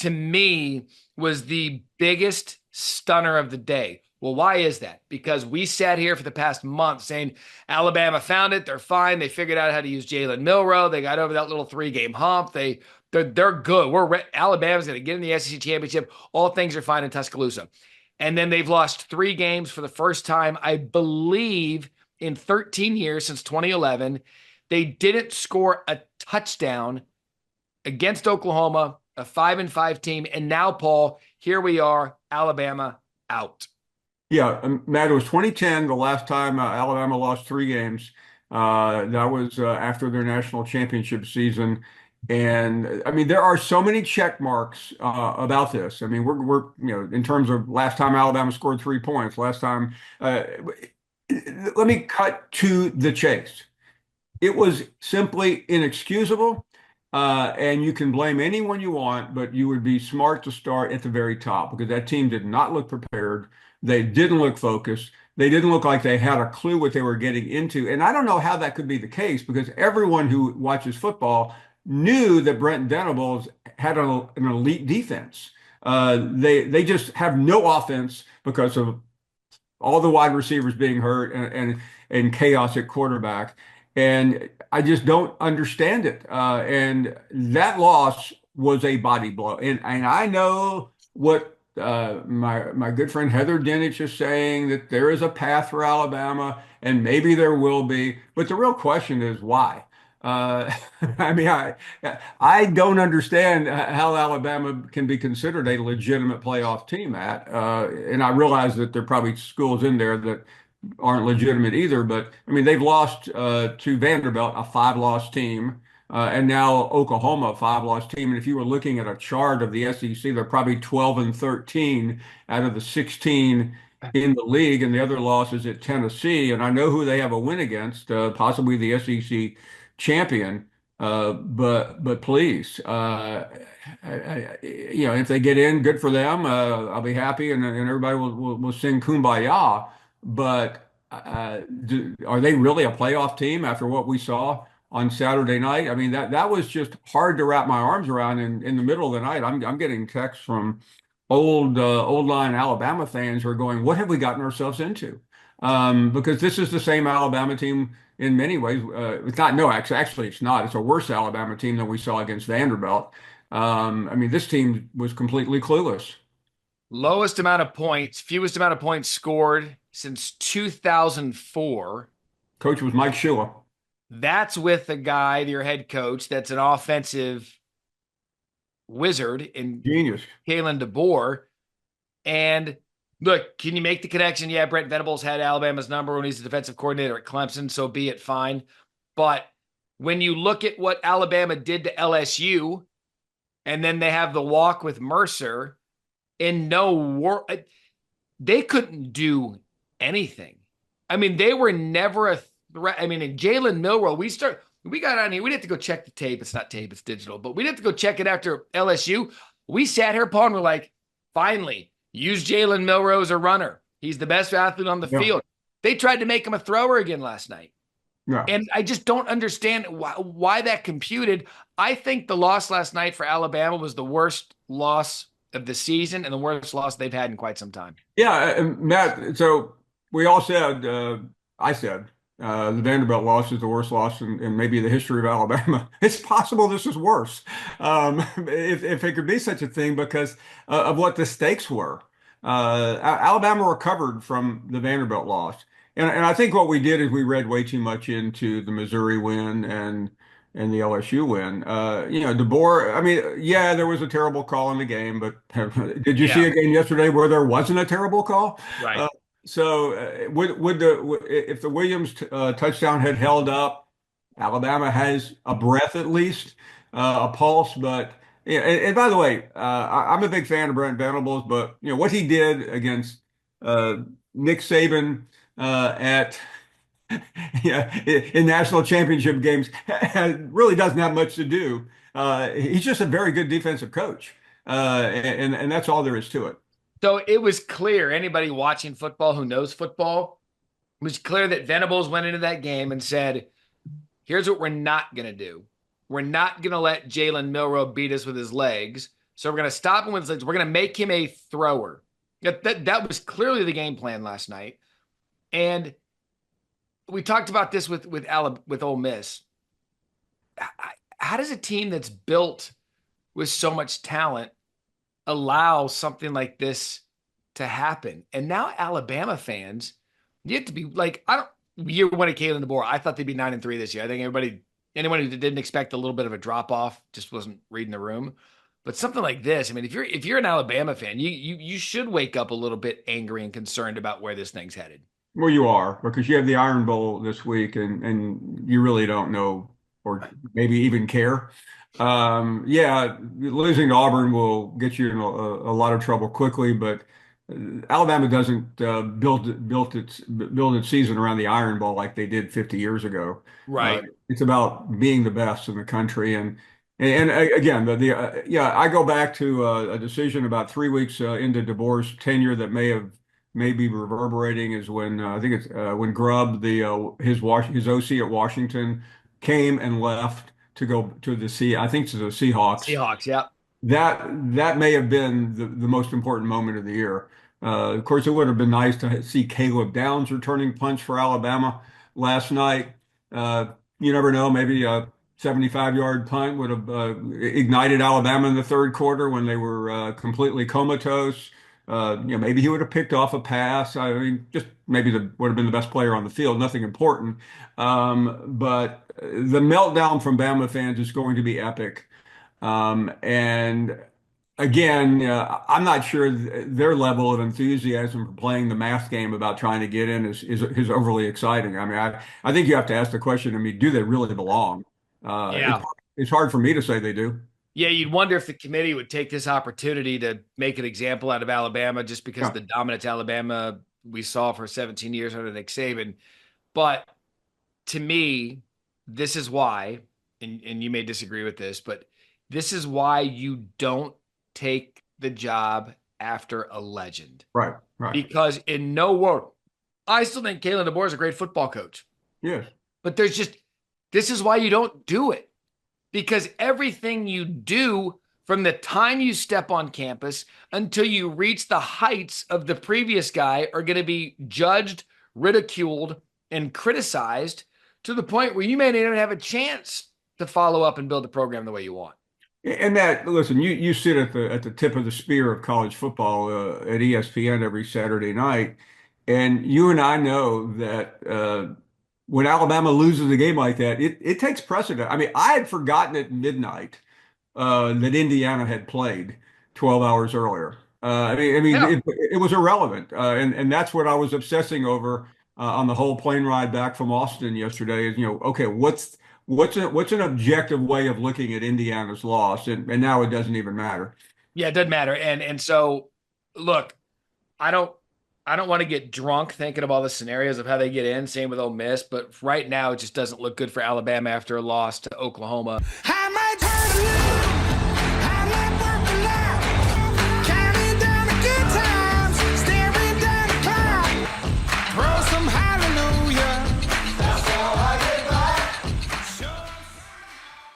to me, was the biggest stunner of the day. Well, why is that? Because we sat here for the past month saying Alabama found it. They're fine. They figured out how to use Jalen Milroe. They got over that little 3-game hump. They're good. Alabama's going to get in the SEC championship. All things are fine in Tuscaloosa. And then they've lost 3 games for the first time, I believe, in 13 years since 2011. They didn't score a touchdown against Oklahoma, a 5-5 team. And now, Paul, here we are, Alabama out. Yeah, Matt, it was 2010, the last time Alabama lost 3 games. That was after their national championship season. And I mean, there are so many check marks about this. I mean, in terms of last time Alabama scored 3 points, last time. Let me cut to the chase. It was simply inexcusable. And you can blame anyone you want, but you would be smart to start at the very top because that team did not look prepared. They didn't look focused. They didn't look like they had a clue what they were getting into. And I don't know how that could be the case because everyone who watches football knew that Brent Venables had an elite defense. They just have no offense because of all the wide receivers being hurt and chaos at quarterback. And I just don't understand it. And that loss was a body blow. And I know what my good friend Heather Dinich is saying that there is a path for Alabama, and maybe there will be. But the real question is why? Uh, I mean, I don't understand how Alabama can be considered a legitimate playoff team, Matt. And I realize that there are probably schools in there that aren't legitimate either. But I mean, they've lost to Vanderbilt, a 5-loss team, and now Oklahoma, a 5-loss team. And if you were looking at a chart of the SEC, they're probably 12-13 out of the 16 in the league, and the other loss is at Tennessee. And I know who they have a win against, possibly the SEC champion. But please, if they get in, good for them. I'll be happy, and everybody will sing "Kumbaya." But are they really a playoff team after what we saw on Saturday night? I mean, that was just hard to wrap my arms around. In the middle of the night, I'm getting texts from old line Alabama fans who are going, "What have we gotten ourselves into?" Because this is the same Alabama team in many ways. It's not. No, actually, it's not. It's a worse Alabama team than we saw against Vanderbilt. I mean, this team was completely clueless. Lowest amount of points, fewest amount of points scored since 2004. Coach was Mike Shula. That's with a guy, your head coach, that's an offensive wizard in Genius. Kalen DeBoer. And look, can you make the connection? Yeah, Brent Venables had Alabama's number when he's the defensive coordinator at Clemson, so be it, fine. But when you look at what Alabama did to LSU, and then they have the walk with Mercer, in no war, they couldn't do anything. I mean, they were never a threat. I mean, in Jalen Milroe, we got on here. We didn't have to go check the tape. It's not tape, it's digital. But we didn't have to go check it after LSU. We sat here, Paul, and we're like, finally, use Jalen Milroe as a runner. He's the best athlete on the Yeah. field. They tried to make him a thrower again last night. Yeah. And I just don't understand why that computed. I think the loss last night for Alabama was the worst loss of the season and the worst loss they've had in quite some time. Yeah, Matt, so we all said, I said, the Vanderbilt loss is the worst loss in maybe the history of Alabama. It's possible this is worse, if it could be such a thing, because of what the stakes were. Alabama recovered from the Vanderbilt loss. And I think what we did is we read way too much into the Missouri win and the LSU win. DeBoer, I mean, yeah, there was a terrible call in the game, but did you see Yeah, a game yesterday where there wasn't a terrible call? right. If the Williams touchdown had held up, Alabama has a breath at least, a pulse. But yeah, and by the way, I'm a big fan of Brent Venables, but what he did against uh, Nick Saban at yeah, in national championship games really doesn't have much to do. He's just a very good defensive coach, and that's all there is to it. So it was clear, anybody watching football who knows football, it was clear that Venables went into that game and said, here's what we're not going to do. We're not going to let Jalen Milroe beat us with his legs. So we're going to stop him with his legs. We're going to make him a thrower. That was clearly the game plan last night. And we talked about this with Ole Miss. How does a team that's built with so much talent allow something like this to happen? And now Alabama fans, you have to be like, year one of Kalen DeBoer, I thought they'd be 9-3 this year. I think anyone who didn't expect a little bit of a drop off just wasn't reading the room. But something like this, I mean, if you're an Alabama fan, you should wake up a little bit angry and concerned about where this thing's headed. Well, you are, because you have the Iron Bowl this week, and you really don't know, or maybe even care. Yeah, losing to Auburn will get you in a lot of trouble quickly, but Alabama doesn't build its season around the Iron Bowl like they did 50 years ago. Right. It's about being the best in the country, and again, yeah, I go back to a decision about 3 weeks into DeBoer's tenure that may be reverberating is when I think it's when Grubb, his OC at Washington, came and left to go to I think to the Seahawks. Seahawks, yeah. That may have been the most important moment of the year. Of course, it would have been nice to see Caleb Downs returning punch for Alabama last night. You never know, maybe a 75-yard punt would have ignited Alabama in the third quarter when they were completely comatose. Maybe he would have picked off a pass. I mean, just maybe would have been the best player on the field. Nothing important. But the meltdown from Bama fans is going to be epic. And again, I'm not sure their level of enthusiasm for playing the math game about trying to get in is overly exciting. I mean, I think you have to ask the question. I mean, do they really belong? Yeah. It's hard for me to say they do. Yeah, you'd wonder if the committee would take this opportunity to make an example out of Alabama just because of the dominant Alabama we saw for 17 years under Nick Saban. But to me, this is why, and you may disagree with this, but this is why you don't take the job after a legend. Right, right. Because in no world, I still think Kalen DeBoer is a great football coach. Yes. But this is why you don't do it. Because everything you do from the time you step on campus until you reach the heights of the previous guy are going to be judged, ridiculed, and criticized to the point where you may not even have a chance to follow up and build the program the way you want. And listen, you sit at the tip of the spear of college football at ESPN every Saturday night, and you and I know that when Alabama loses a game like that, it takes precedent. I mean, I had forgotten at midnight that Indiana had played 12 hours earlier. Yeah. It was irrelevant, and that's what I was obsessing over on the whole plane ride back from Austin yesterday. Is okay, what's an objective way of looking at Indiana's loss, and now it doesn't even matter. Yeah, it doesn't matter. And so, look, I don't want to get drunk thinking of all the scenarios of how they get in. Same with Ole Miss, but right now it just doesn't look good for Alabama after a loss to Oklahoma.